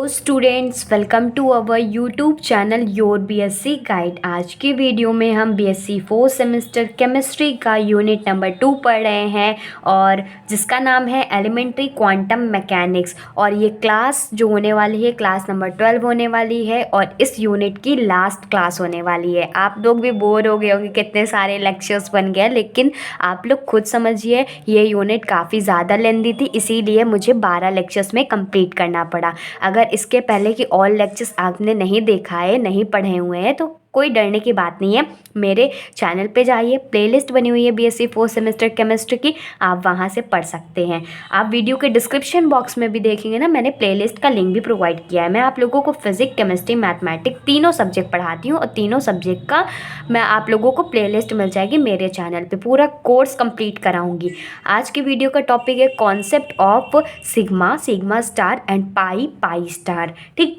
Students, welcome to our YouTube channel your BSc guide. आज की video में हम बीएससी 4th सेमेस्टर केमिस्ट्री का यूनिट नंबर 2 पढ़ रहे हैं और जिसका नाम है एलिमेंट्री क्वांटम मैकेनिक्स। और ये क्लास जो होने वाली है क्लास नंबर 12 होने वाली है और इस यूनिट की लास्ट क्लास होने वाली है। आप लोग भी बोर हो गए होंगे कितने सारे लेक्चर्स बन गए, लेकिन आप लोग खुद समझिए ये यूनिट काफ़ी ज़्यादा लेंदी थी, इसीलिए मुझे 12 लेक्चर्स में कंप्लीट करना पड़ा। अगर इसके पहले की ऑल लेक्चर्स आपने नहीं देखा है, नहीं पढ़े हुए हैं, तो कोई डरने की बात नहीं है। मेरे चैनल पे जाइए, प्लेलिस्ट बनी हुई है बीएससी 4th सेमेस्टर केमिस्ट्री की, आप वहाँ से पढ़ सकते हैं। आप वीडियो के डिस्क्रिप्शन बॉक्स में भी देखेंगे ना, मैंने प्लेलिस्ट का लिंक भी प्रोवाइड किया है। मैं आप लोगों को फिजिक्स, केमिस्ट्री, मैथमेटिक्स तीनों सब्जेक्ट पढ़ाती हूँ और तीनों सब्जेक्ट का मैं आप लोगों को प्लेलिस्ट मिल जाएगी मेरे चैनल पर। पूरा कोर्स कंप्लीट कराऊंगी। आज की वीडियो का टॉपिक है concept of sigma, sigma star and pi, pi star. ठीक,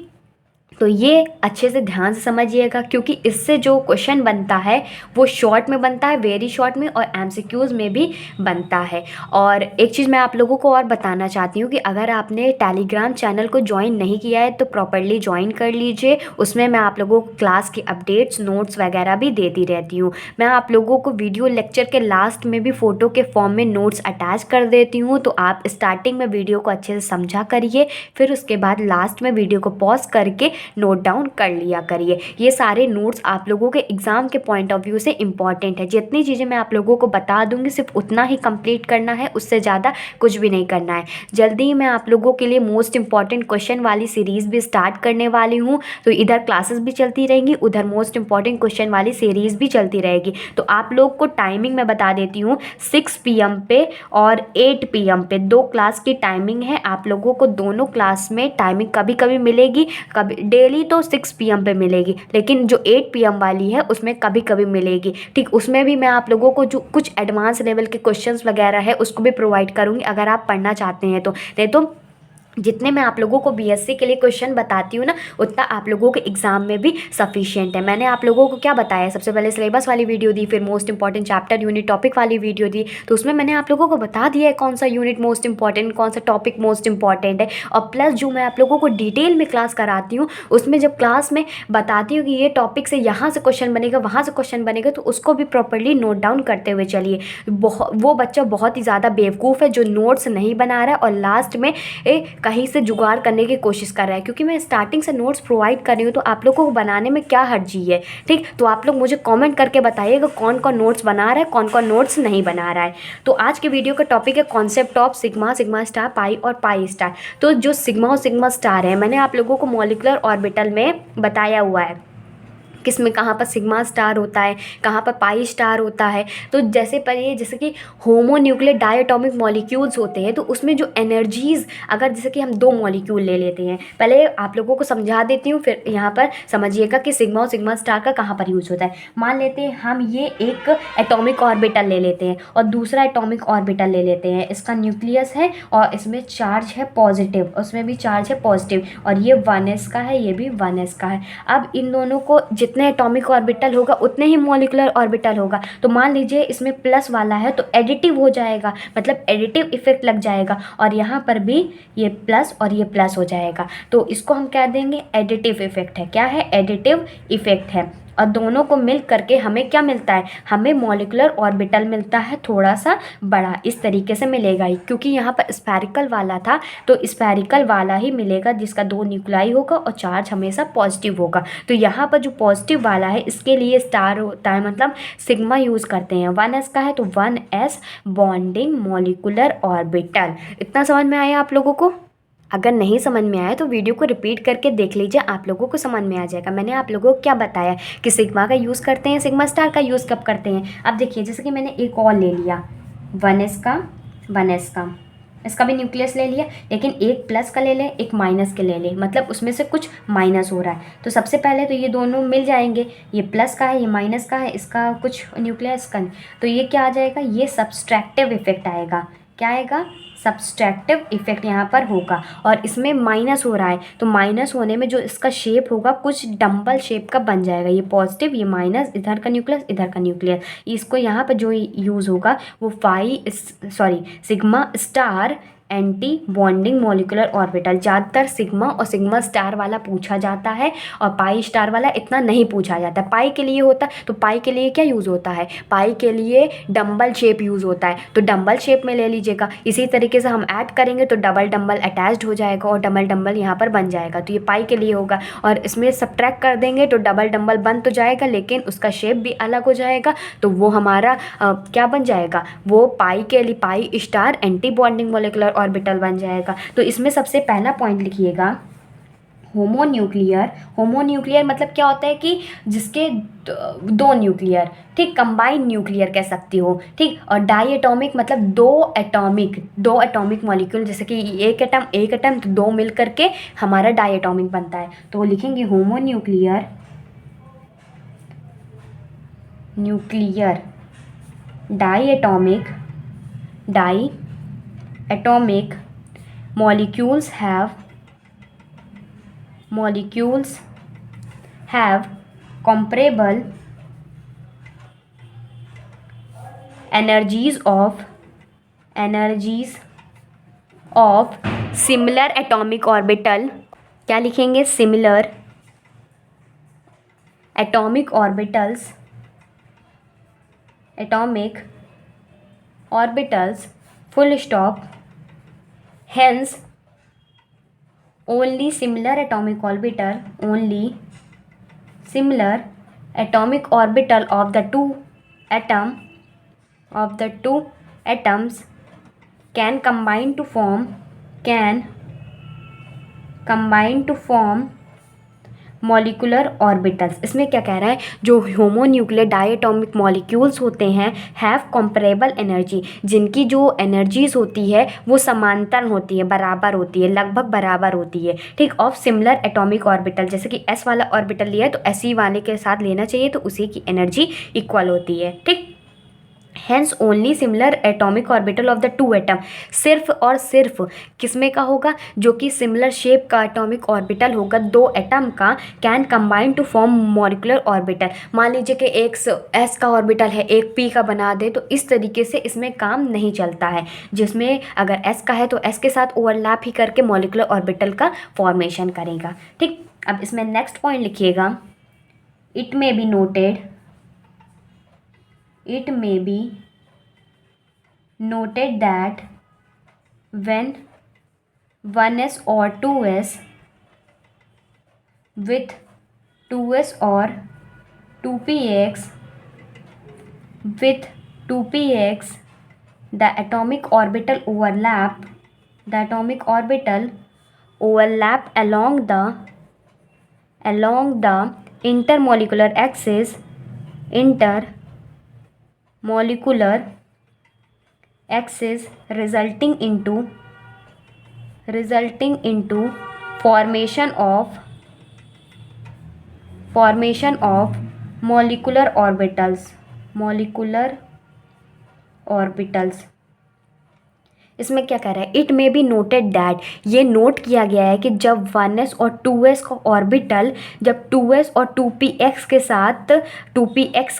तो ये अच्छे से ध्यान से समझिएगा, क्योंकि इससे जो क्वेश्चन बनता है वो शॉर्ट में बनता है, वेरी शॉर्ट में, और एमसीक्यूज़ में भी बनता है। और एक चीज़ मैं आप लोगों को और बताना चाहती हूँ कि अगर आपने टेलीग्राम चैनल को ज्वाइन नहीं किया है तो प्रॉपर्ली ज्वाइन कर लीजिए। उसमें मैं आप लोगों को क्लास की अपडेट्स, नोट्स वगैरह भी देती रहती हूँ। मैं आप लोगों को वीडियो लेक्चर के लास्ट में भी फ़ोटो के फॉर्म में नोट्स अटैच कर देती हूँ, तो आप स्टार्टिंग में वीडियो को अच्छे से समझा करिए, फिर उसके बाद लास्ट में वीडियो को पॉज करके नोट डाउन कर लिया करिए। ये सारे नोट्स आप लोगों के एग्ज़ाम के पॉइंट ऑफ व्यू से इम्पॉर्टेंट है। जितनी चीज़ें मैं आप लोगों को बता दूंगी सिर्फ उतना ही कंप्लीट करना है, उससे ज़्यादा कुछ भी नहीं करना है। जल्दी ही मैं आप लोगों के लिए मोस्ट इंपॉर्टेंट क्वेश्चन वाली सीरीज़ भी स्टार्ट करने वाली हूँ, तो इधर क्लासेस भी चलती रहेंगी, उधर मोस्ट इंपॉर्टेंट क्वेश्चन वाली सीरीज़ भी चलती रहेगी। तो आप लोग को टाइमिंग मैं बता देती हूँ, 6 PM पे और 8 PM पे 2 क्लास की टाइमिंग है। आप लोगों को दोनों क्लास में टाइमिंग कभी कभी मिलेगी, कभी डेली तो 6 PM पे मिलेगी, लेकिन जो 8 PM वाली है उसमें कभी कभी मिलेगी। ठीक, उसमें भी मैं आप लोगों को जो कुछ एडवांस लेवल के क्वेश्चंस वगैरह है उसको भी प्रोवाइड करूँगी, अगर आप पढ़ना चाहते हैं तो। नहीं तो जितने मैं आप लोगों को बीएससी के लिए क्वेश्चन बताती हूँ ना, उतना आप लोगों के एग्जाम में भी सफिशिएंट है। मैंने आप लोगों को क्या बताया, सबसे पहले सिलेबस वाली वीडियो दी, फिर most important chapter, unit, topic वाली वीडियो दी। तो उसमें मैंने आप लोगों को बता दिया है कौन सा यूनिट मोस्ट इंपॉर्टेंट, कौन सा टॉपिक मोस्ट इंपॉर्टेंट है। और प्लस जो मैं आप लोगों को डिटेल में क्लास कराती हूँ, उसमें जब क्लास में बताती हूँ कि ये टॉपिक से यहाँ से क्वेश्चन बनेगा, वहाँ से क्वेश्चन बनेगा, तो उसको भी प्रॉपरली नोट डाउन करते हुए चलिए। वो बच्चा बहुत ही ज़्यादा बेवकूफ़ है जो नोट्स नहीं बना रहा है और लास्ट में कहीं से जुगाड़ करने की कोशिश कर रहा है। क्योंकि मैं स्टार्टिंग से नोट्स प्रोवाइड कर रही हूँ, तो आप लोगों को बनाने में क्या हर्जी है। ठीक, तो आप लोग मुझे कमेंट करके बताइएगा कौन कौन नोट्स बना रहा है, कौन कौन नोट्स नहीं बना रहा है। तो आज के वीडियो का टॉपिक है concept of sigma, sigma star, pi और पाई स्टार। तो जो सिग्मा और सिग्मा स्टार है, मैंने आप लोगों को मॉलिक्यूलर ऑर्बिटल में बताया हुआ है किसमें कहाँ पर सिग्मा स्टार होता है, कहाँ पर पाई स्टार होता है। तो जैसे कि होमोन्यूक्लियर डायटोमिक मॉलिक्यूल्स होते हैं, तो उसमें जो एनर्जीज़, अगर जैसे कि हम 2 मॉलिक्यूल ले लेते हैं, पहले आप लोगों को समझा देती हूँ, फिर यहाँ पर समझिएगा कि सिग्मा और सिग्मा स्टार का कहाँ पर यूज़ होता है। मान लेते हैं हम ये एक एटॉमिक ऑर्बिटल ले लेते हैं और दूसरा एटॉमिक ऑर्बिटल ले लेते हैं। इसका न्यूक्लियस है और इसमें चार्ज है पॉजिटिव, उसमें भी चार्ज है पॉजिटिव, और ये 1s का है, ये भी 1s का है। अब इन दोनों को जितने एटॉमिक ऑर्बिटल होगा उतने ही मॉलिक्यूलर ऑर्बिटल होगा। तो मान लीजिए इसमें प्लस वाला है तो एडिटिव हो जाएगा, मतलब एडिटिव इफेक्ट लग जाएगा, और यहाँ पर भी ये प्लस और ये प्लस हो जाएगा। तो इसको हम कह देंगे एडिटिव इफेक्ट है। क्या है? एडिटिव इफेक्ट है। और दोनों को मिल करके हमें क्या मिलता है? हमें मॉलिक्यूलर ऑर्बिटल मिलता है थोड़ा सा बड़ा, इस तरीके से मिलेगा ही, क्योंकि यहाँ पर स्फेरिकल वाला था तो स्फेरिकल वाला ही मिलेगा जिसका 2 न्यूक्लाई होगा और चार्ज हमेशा पॉजिटिव होगा। तो यहाँ पर जो पॉजिटिव वाला है इसके लिए स्टार होता है, मतलब सिग्मा यूज़ करते हैं। 1s का है तो 1s बॉन्डिंग मॉलिक्यूलर ऑर्बिटल। इतना समझ में आया आप लोगों को? अगर नहीं समझ में आया तो वीडियो को रिपीट करके देख लीजिए, आप लोगों को समझ में आ जाएगा। मैंने आप लोगों को क्या बताया कि सिग्मा का यूज़ करते हैं, सिग्मा स्टार का यूज़ कब करते हैं। अब देखिए, जैसे कि मैंने एक और ले लिया 1s का, 1s का, इसका भी न्यूक्लियस ले लिया, लेकिन एक प्लस का ले लें, एक माइनस के ले लें, मतलब उसमें से कुछ माइनस हो रहा है। तो सबसे पहले तो ये दोनों मिल जाएंगे, ये प्लस का है, ये माइनस का है, इसका कुछ न्यूक्लियस का, तो ये क्या आ जाएगा? ये सब्सट्रैक्टिव इफेक्ट आएगा। क्या आएगा? सब्सट्रैक्टिव इफेक्ट यहाँ पर होगा। और इसमें माइनस हो रहा है, तो माइनस होने में जो इसका शेप होगा कुछ डम्बल शेप का बन जाएगा। ये पॉजिटिव, ये माइनस, इधर का न्यूक्लियस, इधर का न्यूक्लियस। इसको यहाँ पर जो यूज़ होगा वो sigma star anti bonding molecular orbital. ज़्यादातर सिग्मा और सिग्मा स्टार वाला पूछा जाता है और पाई स्टार वाला इतना नहीं पूछा जाता। पाई के लिए होता है, तो पाई के लिए क्या यूज़ होता है, पाई के लिए डंबल शेप यूज़ होता है, तो डंबल शेप में ले लीजिएगा। इसी तरीके से हम ऐड करेंगे तो डबल डंबल अटैच्ड हो जाएगा और डबल डंबल यहाँ पर बन जाएगा, तो ये पाई के लिए होगा। और इसमें सब्ट्रैक्ट कर देंगे तो डबल डंबल बन तो जाएगा, लेकिन उसका शेप भी अलग हो जाएगा, तो वो हमारा क्या बन जाएगा, वो पाई के लिए pi star anti bonding molecular orbital बन जाएगा। तो इसमें सबसे पहला पॉइंट लिखिएगा होमोन्यूक्लियर। होमोन्यूक्लियर मतलब क्या होता है कि जिसके दो न्यूक्लियर, ठीक, कंबाइंड न्यूक्लियर कह सकती हो, ठीक। और डाई एटॉमिक मतलब दो एटॉमिक मॉलिक्यूल, जैसे कि एक एटम तो दो मिल करके हमारा डाई एटॉमिक बनता है, तो वो लिखेंगे homonuclear diatomic molecules have comparable energies of similar atomic orbital। क्या लिखेंगे, similar atomic orbitals full stop। Hence only similar atomic orbital of the two atoms can combine to form molecular orbitals. इसमें क्या कह रहा है, जो homonuclear diatomic molecules होते हैं हैव कंपेरेबल एनर्जी, जिनकी जो एनर्जीज होती है वो समांतर होती है, बराबर होती है, लगभग बराबर होती है, ठीक, ऑफ सिमिलर एटॉमिक ऑर्बिटल। जैसे कि एस वाला ऑर्बिटल लिया है तो एस ही वाले के साथ लेना चाहिए, तो उसी की एनर्जी इक्वल होती है, ठीक। Hence only similar atomic orbital of the two atom. सिर्फ और सिर्फ किसमें का होगा, जो कि सिमिलर शेप का एटॉमिक ऑर्बिटल होगा दो एटम का, can combine to form molecular orbital. मान लीजिए कि एक एस का ऑर्बिटल है, एक पी का बना दे, तो इस तरीके से इसमें काम नहीं चलता है, जिसमें अगर एस का है तो एस के साथ ओवरलैप ही करके मॉलिकुलर ऑर्बिटल का फॉर्मेशन करेगा, ठीक। अब इसमें नेक्स्ट पॉइंट लिखिएगा, it may be noted that when 1s or 2s with 2s or 2px the atomic orbital overlap along the intermolecular axis resulting into formation of molecular orbitals। इसमें क्या कह रहा है, it may be noted that, ये note किया गया है कि जब 1s और 2s का ऑर्बिटल जब 2s और 2px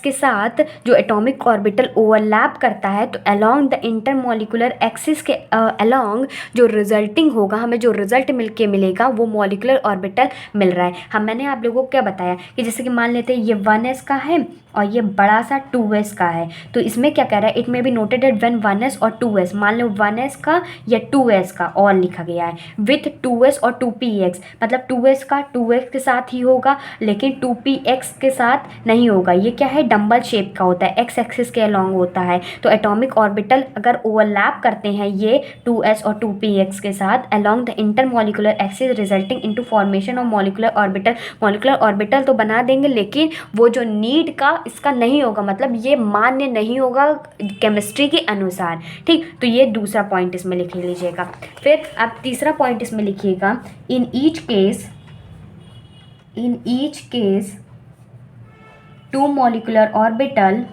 के साथ जो एटॉमिक ऑर्बिटल ओवरलैप करता है, तो अलोंग द इंटरमॉलिकुलर एक्सिस के अलोंग जो रिजल्टिंग होगा, हमें जो रिजल्ट मिलेगा वो मॉलिकुलर ऑर्बिटल मिल रहा है। मैंने आप लोगों को क्या बताया कि जैसे कि मान लेते हैं ये 1s का है और ये बड़ा सा 2s का है, तो इसमें क्या कह रहा है, it may be noted that when 1s और 2s, मान लो 1s का या 2s का और लिखा गया है, विथ 2s और 2px, मतलब 2s का 2x के साथ ही होगा, लेकिन 2px के साथ नहीं होगा। ये क्या है, डंबल शेप का होता है, एक्स एक्सिस के अलॉन्ग होता है, तो एटॉमिक ऑर्बिटल अगर ओवरलैप करते हैं ये 2s और 2px के साथ along the intermolecular axis resulting into formation of molecular orbital तो बना देंगे, लेकिन वो जो नीड का इसका नहीं होगा, मतलब ये मान्य नहीं होगा केमिस्ट्री के अनुसार, ठीक। तो ये दूसरा पॉइंट इसमें लिख लीजिएगा। फिर आप तीसरा पॉइंट इसमें लिखिएगा, in each case two molecular orbital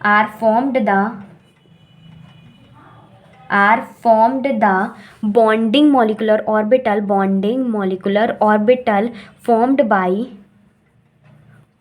are formed the bonding molecular orbital formed by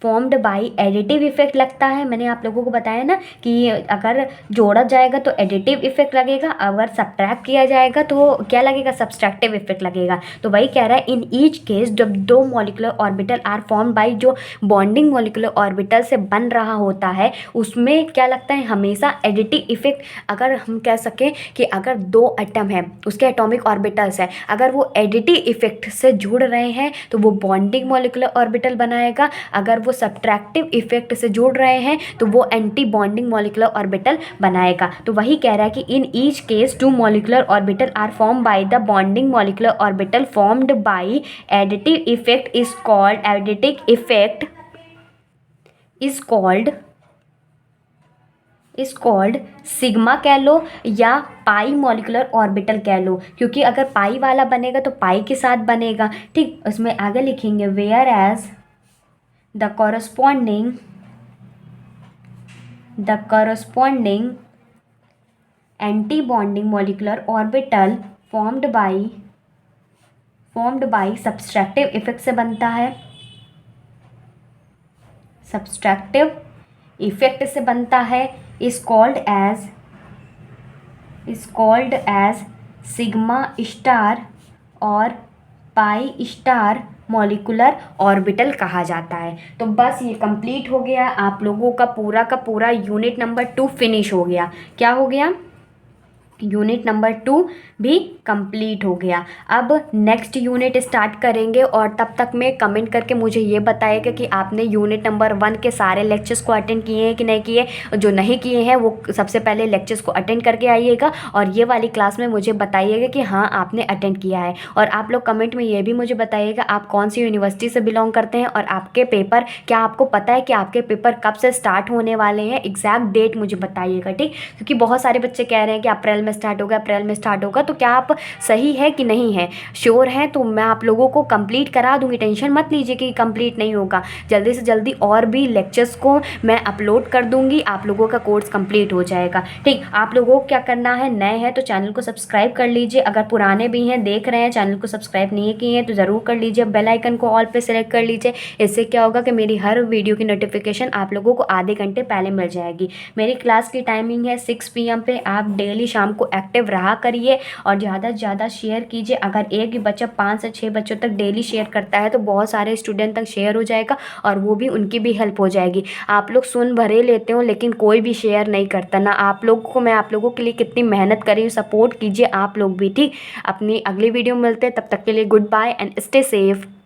formed by additive effect लगता है। मैंने आप लोगों को बताया ना कि अगर जोड़ा जाएगा तो एडिटिव इफेक्ट लगेगा, अगर सब्ट्रैक्ट किया जाएगा तो क्या लगेगा, सब्सट्रैक्टिव इफेक्ट लगेगा। तो वही कह रहा है इन ईच केस जब दो molecular orbital are form by, जो बॉन्डिंग मॉलिकुलर ऑर्बिटल से बन रहा होता है उसमें क्या लगता है, हमेशा एडिटिव इफेक्ट। अगर हम कह सकें कि अगर दो एटम है, उसके एटॉमिक ऑर्बिटल्स है, अगर वो एडिटिव इफेक्ट से जुड़ रहे हैं तो वो बॉन्डिंग मॉलिकुलर ऑर्बिटल बनाएगा, अगर वो सब्ट्रैक्टिव इफेक्ट से जुड़ रहे हैं तो वो एंटी बॉन्डिंग मॉलिकुलर ऑर्बिटल बनाएगा। तो वही कह रहा है कि in each case two molecular orbital are form by the bonding molecular orbital formed by additive effect is called, additive effect is called sigma कह लो या पाई मॉलिकुलर ऑर्बिटल कह लो, क्योंकि अगर पाई वाला बनेगा तो पाई के साथ बनेगा। ठीक, उसमें आगे लिखेंगे whereas the corresponding anti-bonding molecular orbital formed by subtractive effect से बनता है, subtractive effect से बनता है, is called as sigma star और पाई स्टार मॉलिकुलर ऑर्बिटल कहा जाता है। तो बस ये कंप्लीट हो गया, आप लोगों का पूरा यूनिट नंबर 2 फिनिश हो गया। क्या हो गया, यूनिट नंबर 2 भी कंप्लीट हो गया। अब नेक्स्ट यूनिट स्टार्ट करेंगे और तब तक में कमेंट करके मुझे ये बताइएगा कि आपने यूनिट नंबर 1 के सारे लेक्चर्स को अटेंड किए हैं कि नहीं किए। जो नहीं किए हैं वो सबसे पहले लेक्चर्स को अटेंड करके आइएगा और ये वाली क्लास में मुझे बताइएगा कि हाँ आपने अटेंड किया है। और आप लोग कमेंट में ये भी मुझे बताइएगा आप कौन सी यूनिवर्सिटी से बिलोंग करते हैं और आपके पेपर, क्या आपको पता है कि आपके पेपर कब से स्टार्ट होने वाले हैं, एग्जैक्ट डेट मुझे बताइएगा। ठीक, क्योंकि बहुत सारे बच्चे कह रहे हैं कि अप्रैल में स्टार्ट होगा, तो क्या आप सही है कि नहीं है, श्योर है तो मैं आप लोगों को कंप्लीट करा दूंगी, टेंशन मत लीजिए कि कंप्लीट नहीं होगा। जल्दी से जल्दी और भी लेक्चर्स को मैं अपलोड कर दूंगी, आप लोगों का कोर्स कंप्लीट हो जाएगा। ठीक, आप लोगों को क्या करना है, नए हैं तो चैनल को सब्सक्राइब कर लीजिए, अगर पुराने भी हैं देख रहे हैं चैनल को सब्सक्राइब नहीं किए हैं तो ज़रूर कर लीजिए, बेल आइकन को ऑल पे सेलेक्ट कर लीजिए। इससे क्या होगा कि मेरी हर वीडियो की नोटिफिकेशन आप लोगों को आधे घंटे पहले मिल जाएगी। मेरी क्लास की टाइमिंग है 6 PM पे, आप डेली शाम को एक्टिव रहा करिए और ज़्यादा से ज़्यादा शेयर कीजिए। अगर एक भी बच्चा 5 से 6 बच्चों तक डेली शेयर करता है तो बहुत सारे स्टूडेंट तक शेयर हो जाएगा और वो भी उनकी भी हेल्प हो जाएगी। आप लोग सुन भरे लेते हो लेकिन कोई भी शेयर नहीं करता ना। आप लोगों को मैं आप लोगों के लिए कितनी मेहनत करी हूँ, सपोर्ट कीजिए आप लोग भी। ठीक, अपनी अगली वीडियो में मिलते हैं, तब तक के लिए goodbye and stay safe.